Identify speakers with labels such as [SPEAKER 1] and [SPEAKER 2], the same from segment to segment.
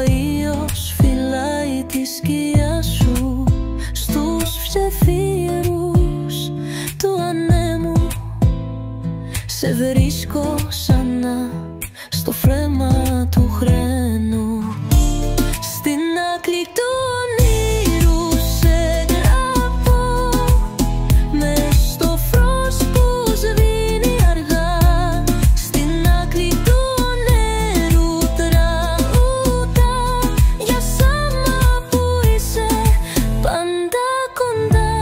[SPEAKER 1] ήλιος φυλάει τη σκιά σου στους ψεφύρους του ανέμου. Σε βρίσκω ξανά στο φρέμα του χρένου. Στην άκρη του ονείρου σε γράφω, μες στο φως που σβήνει αργά. Στην άκρη του ονείρου τραγουδά για σάμα που είσαι πάντα κοντά.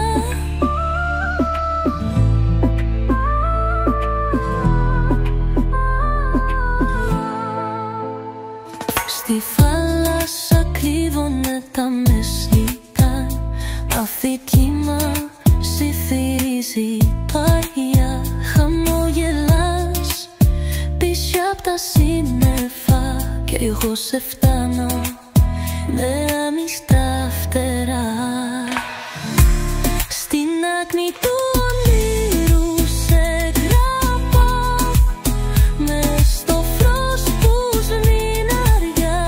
[SPEAKER 1] Στη θάλασσα κρύβουνε τα μεσνικά, αφήτημα συμφυρίζει παλιά. Χαμογελάς πίσω απ' τα σύννεφα και εγώ σε φτάνω με ανοιχτά φτερά. Στην άκρη του ονείρου σε γράφω, μες στο φως που σβήνει αργά.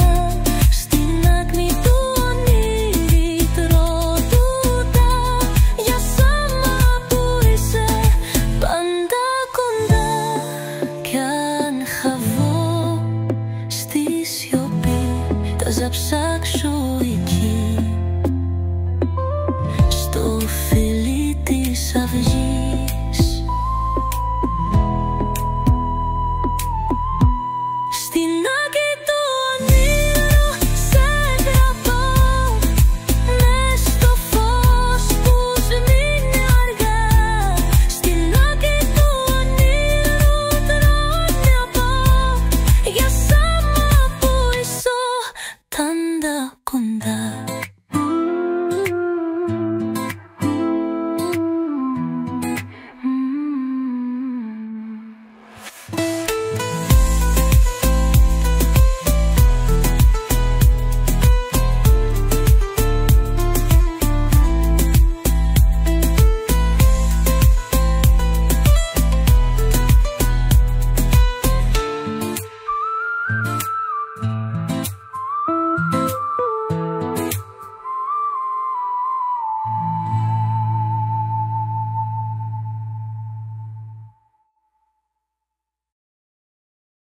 [SPEAKER 1] Στην άκρη του ονείρου τραγουδά για σάμα που είσαι πάντα κοντά. Κι αν χαβώ στη σιωπή, θα ψάξω εκεί